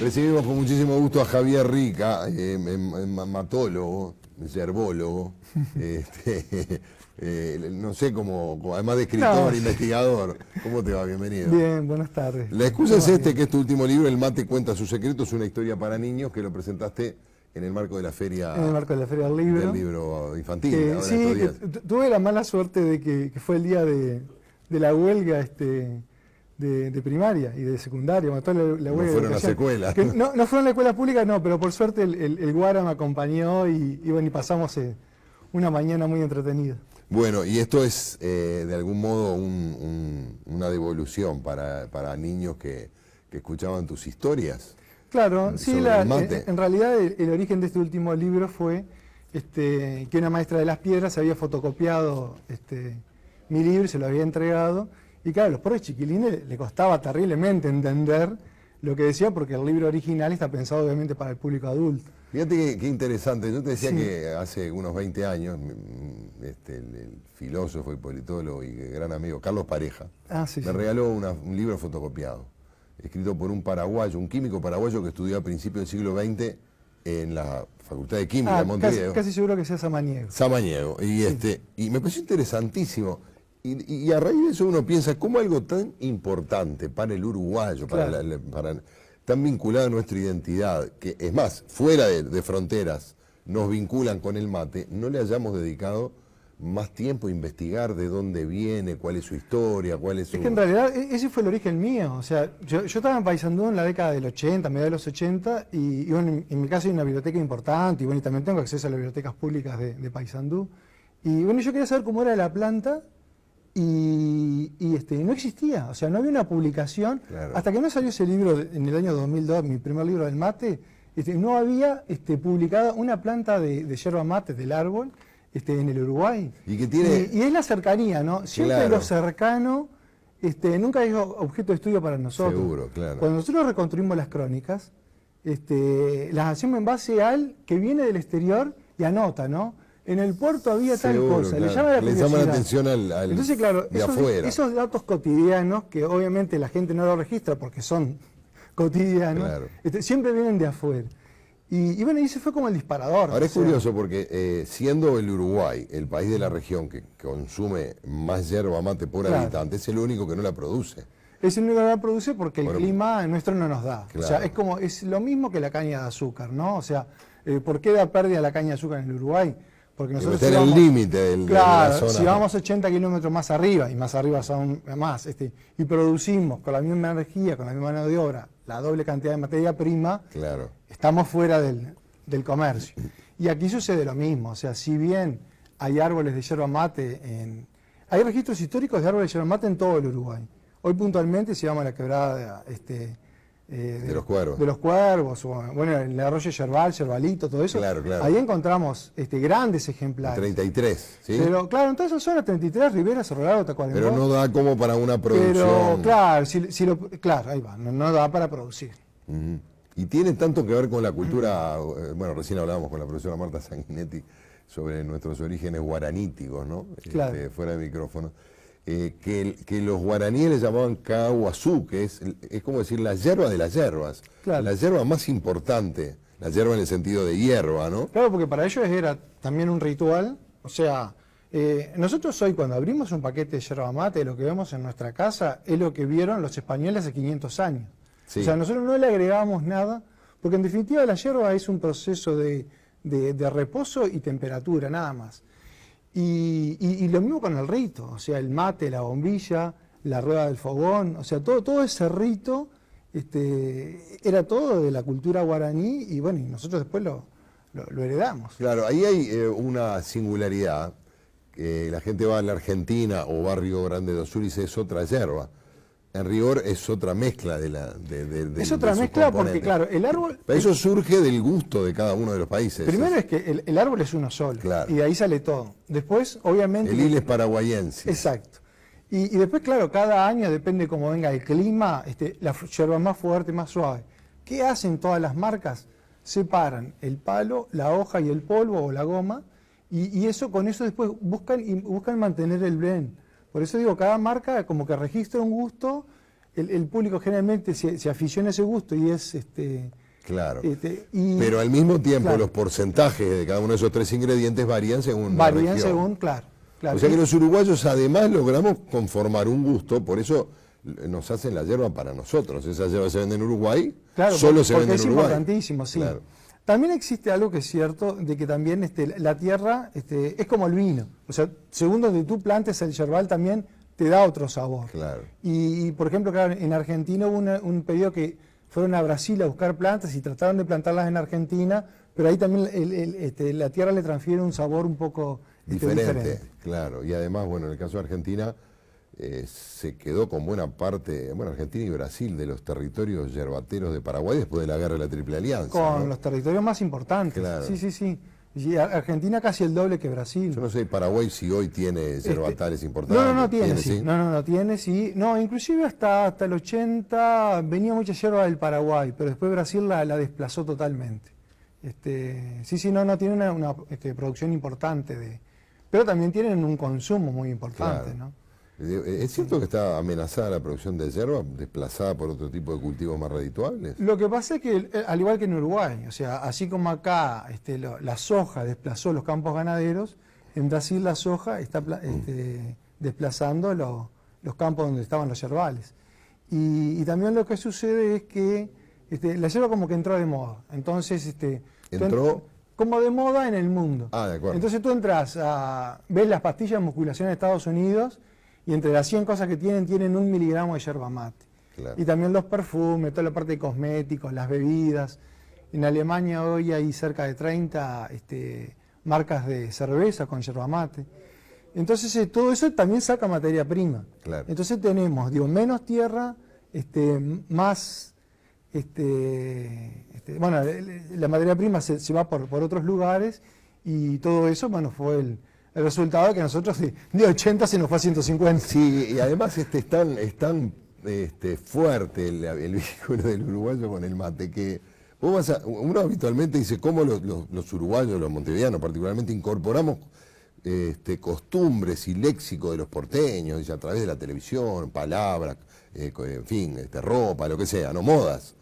Recibimos con muchísimo gusto a Javier Rica, matólogo, yerbólogo, no sé cómo, además de escritor, investigador. ¿Cómo te va? Bienvenido. Bien, buenas tardes. La excusa es que es tu último libro, El mate cuenta sus secretos, una historia para niños, que lo presentaste en el marco de la feria. En el marco de la Feria del Libro. Del libro infantil. Sí, tuve la mala suerte de que fue el día de la huelga de primaria y de secundaria. La huelga no fueron las secuelas. No fueron la escuela pública, no, pero por suerte el Guara me acompañó y bueno, y pasamos una mañana muy entretenida. Bueno, y esto es de algún modo una devolución para niños que escuchaban tus historias. Claro, sí, en realidad el origen de este último libro fue que una maestra de las piedras había fotocopiado mi libro y se lo había entregado. Y claro, a los pobres chiquilines le costaba terriblemente entender lo que decía, porque el libro original está pensado obviamente para el público adulto. Fíjate qué interesante. Yo te decía que hace unos 20 años, el filósofo y politólogo y gran amigo Carlos Pareja me regaló un libro fotocopiado, escrito por un paraguayo, un químico paraguayo que estudió a principios del siglo XX en la Facultad de Química de Montevideo. Casi seguro que sea Samaniego. Samaniego. Y me pareció interesantísimo. Y a raíz de eso uno piensa cómo algo tan importante para el uruguayo, tan vinculado a nuestra identidad, que es más, fuera de fronteras nos vinculan con el mate, no le hayamos dedicado más tiempo a investigar de dónde viene, cuál es su historia, cuál es su... Es que en realidad ese fue el origen mío. O sea, yo estaba en Paysandú en la década del 80, mediados de los 80, y bueno, en mi caso hay una biblioteca importante, y bueno, y también tengo acceso a las bibliotecas públicas de Paysandú. Y bueno, yo quería saber cómo era la planta. Y no existía, o sea, no había una publicación, hasta que no salió ese libro en el año 2002, mi primer libro del mate, no había publicada una planta de yerba mate del árbol en el Uruguay. Y es la cercanía, ¿no? Siempre lo cercano, nunca es objeto de estudio para nosotros. Seguro, claro. Cuando nosotros reconstruimos las crónicas, las hacemos en base al que viene del exterior y anota, ¿no? En el puerto había tal cosa, claro. Le llama la atención al Entonces, claro, de afuera. Esos datos cotidianos, que obviamente la gente no los registra porque son cotidianos, siempre vienen de afuera. Y bueno, y ese fue como el disparador. Ahora es curioso porque siendo el Uruguay el país de la región que consume más yerba mate por habitante, es el único que no la produce. Es el único que no la produce porque el clima nuestro no nos da. Claro. O sea, es lo mismo que la caña de azúcar, ¿no? O sea, ¿por qué da pérdida la caña de azúcar en el Uruguay? Porque nosotros está en el límite de la zona. Si vamos 80 kilómetros más arriba, y más arriba aún más, y producimos con la misma energía, con la misma mano de obra, la doble cantidad de materia prima, estamos fuera del comercio. Y aquí sucede lo mismo, o sea, si bien hay árboles de yerba mate, hay registros históricos de árboles de yerba mate en todo el Uruguay. Hoy puntualmente, si vamos a la quebrada de los Cuervos. De los Cuervos, bueno, el arroyo Yerbal, Yerbalito, todo eso. Ahí encontramos grandes ejemplares. 33, ¿sí? Pero claro, en toda esa zona, 33, Rivera, Cerro Largo, Tacuarembó. Pero no da como para una producción. Pero claro, ahí va, no da para producir. Y tiene tanto que ver con la cultura, bueno, recién hablábamos con la profesora Marta Sanguinetti sobre nuestros orígenes guaraníticos, ¿no? Fuera de micrófono. Que los guaraníes le llamaban caguazú, que es como decir la yerba de las yerbas, la yerba más importante, la yerba en el sentido de hierba, ¿no? Claro, porque para ellos era también un ritual, o sea, nosotros hoy cuando abrimos un paquete de yerba mate, lo que vemos en nuestra casa es lo que vieron los españoles hace 500 años. O sea, nosotros no le agregamos nada, porque en definitiva la yerba es un proceso de reposo y temperatura, nada más. Y lo mismo con el rito, o sea, el mate, la bombilla, la rueda del fogón, o sea, todo ese rito era todo de la cultura guaraní y bueno, y nosotros después lo heredamos. Claro, ahí hay una singularidad, que la gente va a la Argentina o va a Río Grande do Sul y dice es otra yerba. En rigor es otra mezcla es otra mezcla porque, claro, el árbol... Pero eso surge del gusto de cada uno de los países. Primero es que el árbol es uno solo, y de ahí sale todo. Después, obviamente... El hile es paraguayense. Exacto. Y después, claro, cada año, depende cómo venga el clima, la yerba más fuerte, más suave. ¿Qué hacen todas las marcas? Separan el palo, la hoja y el polvo o la goma, y con eso después buscan mantener el blend. Por eso digo, cada marca como que registra un gusto el público generalmente se aficiona a ese gusto y es... Claro, pero al mismo tiempo claro, los porcentajes de cada uno de esos 3 ingredientes varían según la varían región. según, claro. O sea que los uruguayos además logramos conformar un gusto, por eso nos hacen la yerba para nosotros. Esa yerba se vende en Uruguay, claro, solo se vende en es Uruguay. Importantísimo, sí. Claro. También existe algo que es cierto, de que también la tierra es como el vino. O sea, según donde tú plantes el yerbal también te da otro sabor. Claro. Y por ejemplo, claro, en Argentina hubo un periodo que fueron a Brasil a buscar plantas y trataron de plantarlas en Argentina, pero ahí también la tierra le transfiere un sabor un poco diferente. Claro. Y además, bueno, en el caso de Argentina, se quedó con buena parte, bueno, Argentina y Brasil, de los territorios yerbateros de Paraguay después de la guerra de la Triple Alianza. Con ¿no? los territorios más importantes. Claro. Sí. Y Argentina casi el doble que Brasil. Yo no sé, Paraguay si hoy tiene yerbatales importantes. No tiene, sí. No, inclusive hasta el 80 venía mucha yerba del Paraguay, pero después Brasil la desplazó totalmente. No tiene una producción importante, pero también tienen un consumo muy importante, claro. ¿no? ¿Es cierto que está amenazada la producción de yerba, desplazada por otro tipo de cultivos más redituables? Lo que pasa es que, al igual que en Uruguay, o sea, así como acá la soja desplazó los campos ganaderos, en Brasil la soja está desplazando los campos donde estaban los yerbales. Y también lo que sucede es que la yerba como que entró de moda. Entonces, ¿entró? Como de moda en el mundo. Ah, de acuerdo. Entonces tú entras ves las pastillas de musculación en Estados Unidos y entre las 100 cosas que tienen 1 miligramo de yerba mate. Claro. Y también los perfumes, toda la parte de cosméticos, las bebidas. En Alemania hoy hay cerca de 30 marcas de cerveza con yerba mate. Entonces todo eso también saca materia prima. Claro. Entonces tenemos, menos tierra, más... bueno, la materia prima se va por otros lugares y todo eso, bueno, fue el resultado de que nosotros de 80 se nos fue a 150. Sí, y además es tan fuerte el vínculo del uruguayo con el mate que uno habitualmente dice cómo los uruguayos, los montevideanos particularmente, incorporamos costumbres y léxico de los porteños, dice, a través de la televisión, palabras, en fin, ropa, lo que sea, no modas.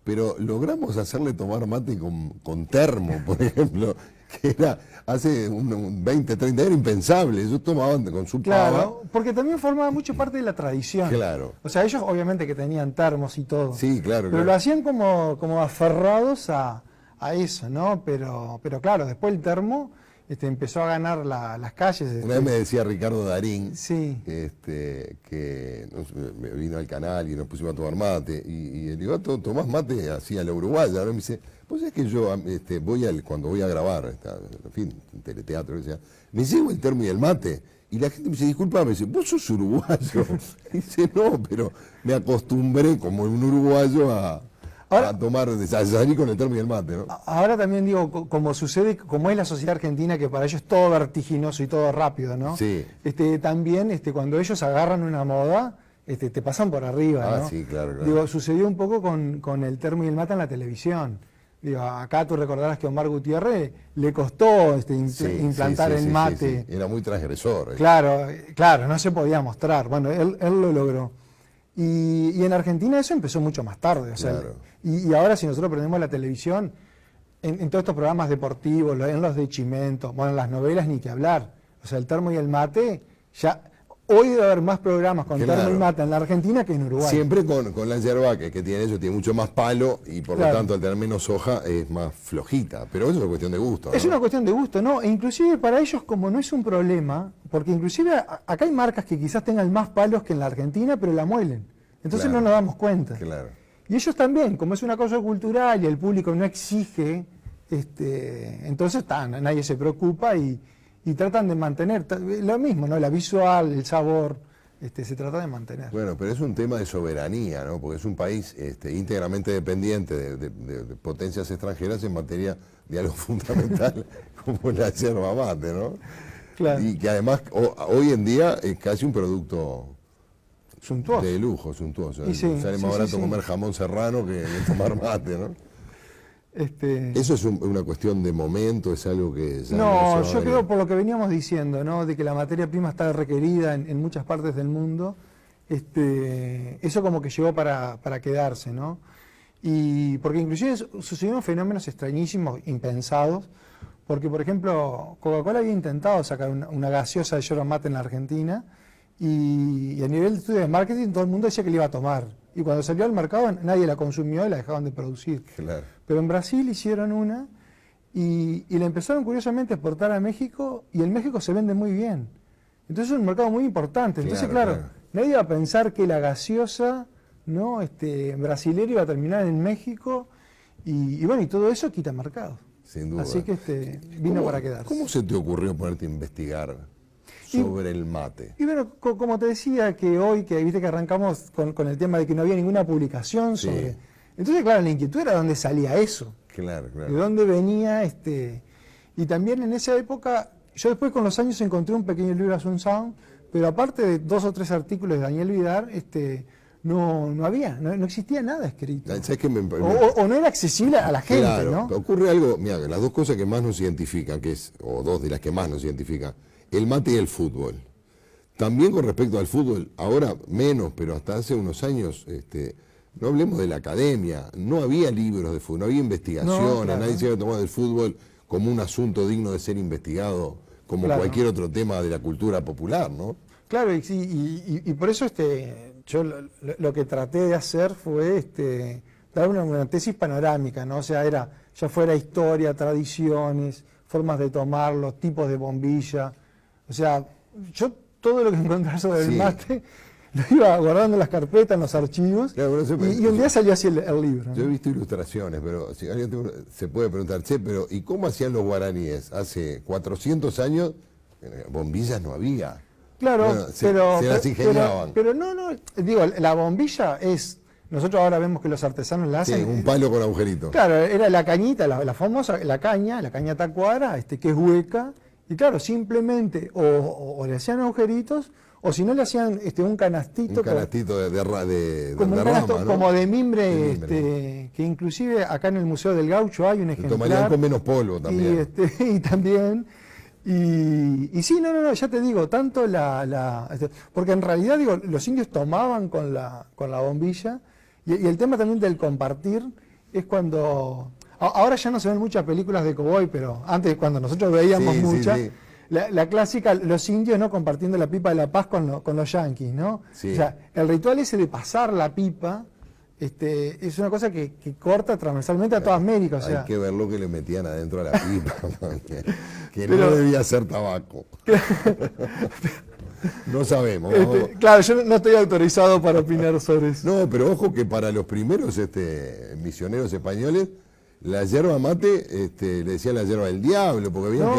Pero logramos hacerle tomar mate con termo, por ejemplo, que era hace 20, 30 años impensable. Ellos tomaban con su pava. Claro, porque también formaba mucho parte de la tradición. Claro. O sea, ellos obviamente que tenían termos y todo. Sí, claro. Pero lo hacían como aferrados a eso, ¿no? Pero claro, después el termo empezó a ganar las calles. Una vez me decía Ricardo Darín, sí, que me vino al canal y nos pusimos a tomar mate, y le digo, ¿tomás mate así a la uruguaya? Ahora me dice, pues es que yo cuando voy a grabar, en fin, teleteatro, me llevo el termo y el mate, y la gente me dice, disculpame, dice, vos sos uruguayo. Dice, no, pero me acostumbré como un uruguayo a tomar, a salir con el termo y el mate, ¿no? Ahora también digo, como sucede, como es la sociedad argentina, que para ellos es todo vertiginoso y todo rápido, ¿no? Sí. También cuando ellos agarran una moda, te pasan por arriba, ¿no? Sí, claro. Digo, sucedió un poco con el termo y el mate en la televisión. Digo, acá tú recordarás que a Omar Gutiérrez le costó implantar el mate. Sí. Era muy transgresor. Claro, no se podía mostrar. Bueno, él lo logró. Y en Argentina eso empezó mucho más tarde. O sea, claro. Y ahora si nosotros prendemos la televisión, en todos estos programas deportivos, en los de Chimento, bueno, en las novelas ni que hablar. O sea, el termo y el mate, ya hoy debe haber más programas con termo y mate en la Argentina que en Uruguay. Siempre con la yerba que tiene eso, tiene mucho más palo y por lo tanto al tener menos hoja es más flojita. Pero eso es una cuestión de gusto, ¿no? Es una cuestión de gusto, ¿no? E inclusive para ellos como no es un problema, porque inclusive acá hay marcas que quizás tengan más palos que en la Argentina, pero la muelen. Entonces no nos damos cuenta. Claro. Y ellos también, como es una cosa cultural y el público no exige, entonces nadie se preocupa y tratan de mantener lo mismo, ¿no? La visual, el sabor, se trata de mantener. Bueno, pero es un tema de soberanía, ¿no? Porque es un país íntegramente dependiente de potencias extranjeras en materia de algo fundamental como la yerba mate, ¿no? Claro. Y que además hoy en día es casi un producto suntuoso. De lujo, suntuoso. Sale más barato comer jamón serrano que tomar mate, ¿no? ¿Eso es una cuestión de momento? ¿Es algo que ya no yo creo por lo que veníamos diciendo, ¿no? De que la materia prima está requerida en muchas partes del mundo eso como que llegó para quedarse, ¿no? Y porque inclusive sucedieron fenómenos extrañísimos, impensados, porque por ejemplo Coca-Cola había intentado sacar una gaseosa de yerba mate en la Argentina y a nivel de estudio de marketing todo el mundo decía que la iba a tomar. Y cuando salió al mercado nadie la consumió y la dejaban de producir. Claro. Pero en Brasil hicieron una y la empezaron curiosamente a exportar a México y en México se vende muy bien. Entonces es un mercado muy importante. Entonces, claro, nadie iba a pensar que la gaseosa, ¿no? Brasilera iba a terminar en México y bueno, y todo eso quita mercado. Sin duda. Así que vino para quedarse. ¿Cómo se te ocurrió ponerte a investigar sobre el mate? Y bueno, como te decía, que hoy, que viste que arrancamos con el tema de que no había ninguna publicación sobre... Sí. Entonces, claro, la inquietud era dónde salía eso. Claro. De dónde venía Y también en esa época, yo después con los años encontré un pequeño libro de Asunción, pero aparte de 2 o 3 artículos de Daniel Vidar, no existía nada escrito. ¿Sabes qué o no era accesible a la gente, claro, ¿no? Ocurre algo, mira, las 2 cosas que más nos identifican, o 2 de las que más nos identifican, el mate y el fútbol. También con respecto al fútbol, ahora menos, pero hasta hace unos años, no hablemos de la academia, no había libros de fútbol, no había investigaciones, nadie se había tomado el fútbol como un asunto digno de ser investigado, como cualquier otro tema de la cultura popular, ¿no? Claro, y por eso yo lo que traté de hacer fue dar una tesis panorámica, ¿no? O sea, ya fuera historia, tradiciones, formas de tomarlo, tipos de bombilla. O sea, yo todo lo que encontré sobre el mate lo iba guardando en las carpetas, en los archivos, y un día salió así el libro, ¿no? Yo he visto ilustraciones, pero si alguien se puede preguntar, pero ¿y cómo hacían los guaraníes? Hace 400 años bombillas no había. Claro, bueno, se las ingeniaban. Pero no, digo, la bombilla es... Nosotros ahora vemos que los artesanos la hacen... Sí, un palo con agujerito. Claro, era la cañita, la famosa, la caña tacuara, que es hueca, y claro, simplemente o le hacían agujeritos, o si no le hacían un canastito... Un canastito de como rama, ¿no? Como de mimbre, que inclusive acá en el Museo del Gaucho hay un ejemplar. Tomarían con menos polvo también. Y también... Y sí, no, ya te digo, tanto porque en realidad, digo, los indios tomaban con la bombilla, y el tema también del compartir es cuando... Ahora ya no se ven muchas películas de cowboy, pero antes, cuando nosotros veíamos muchas, sí. La clásica, los indios no compartiendo la pipa de la paz con los yanquis, ¿no? Sí. O sea, el ritual ese de pasar la pipa, es una cosa que corta transversalmente a toda América. O sea, hay que ver lo que le metían adentro a la pipa, que no debía ser tabaco. No sabemos. Claro, yo no estoy autorizado para opinar sobre eso. No, pero ojo que para los primeros misioneros españoles, la yerba mate le decían la yerba del diablo, porque veían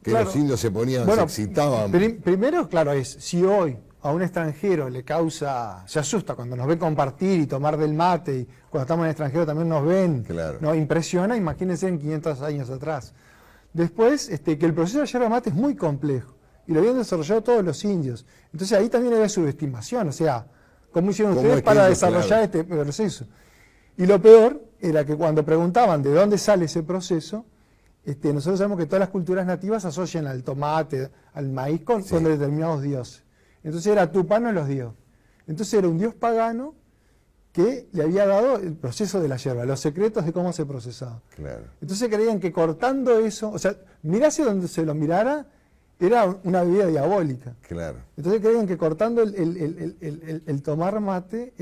que los indios se ponían, se excitaban. Primero, claro, si hoy a un extranjero se asusta cuando nos ve compartir y tomar del mate, y cuando estamos en el extranjero también nos ven, nos impresiona, imagínense en 500 años atrás. Después, que el proceso de yerba mate es muy complejo, y lo habían desarrollado todos los indios. Entonces ahí también había subestimación, o sea, ¿cómo hicieron ustedes para desarrollar este proceso? Y lo peor era que cuando preguntaban de dónde sale ese proceso, nosotros sabemos que todas las culturas nativas asocian al tomate, al maíz con determinados dioses. Entonces era Tupano los dio. Entonces era un dios pagano que le había dado el proceso de la yerba, los secretos de cómo se procesaba. Claro. Entonces creían que cortando eso, o sea, mirase donde se lo mirara, era una bebida diabólica. Claro. Entonces creían que cortando el tomar mate,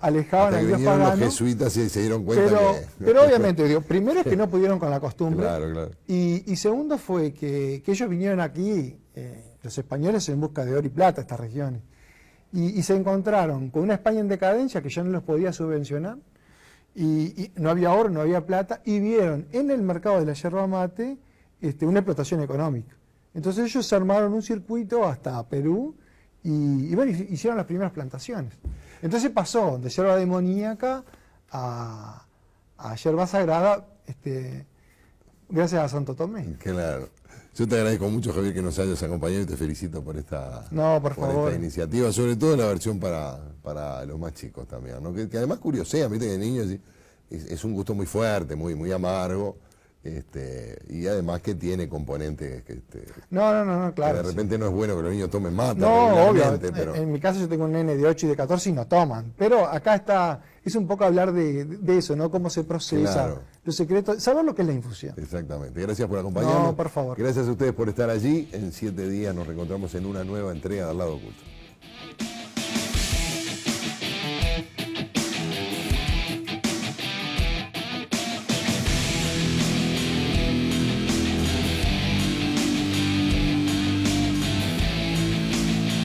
alejaban al dios pagano. Los jesuitas se dieron cuenta pero obviamente, digo, primero es que no pudieron con la costumbre. Claro. Y segundo fue que ellos vinieron aquí, los españoles, en busca de oro y plata, estas regiones. Y se encontraron con una España en decadencia que ya no los podía subvencionar, y no había oro, no había plata, y vieron en el mercado de la yerba mate una explotación económica. Entonces ellos armaron un circuito hasta Perú y hicieron las primeras plantaciones. Entonces pasó de yerba demoníaca a yerba sagrada, gracias a Santo Tomé. Claro. Yo te agradezco mucho, Javier, que nos hayas acompañado y te felicito por esta iniciativa, sobre todo la versión para los más chicos también, ¿no? Que además curiosean, viste que de niños es un gusto muy fuerte, muy amargo, Y además que tiene componentes No, claro. Que de repente no es bueno que los niños tomen mate. No, obvio. Pero... En mi caso yo tengo un nene de 8 y de 14 y no toman. Pero acá es un poco hablar de eso, ¿no? Cómo se procesa, claro. Los secretos, saber lo que es la infusión. Exactamente. Gracias por acompañarnos. No, por favor. Gracias a ustedes por estar allí. En 7 días nos reencontramos en una nueva entrega de Al Lado Oculto.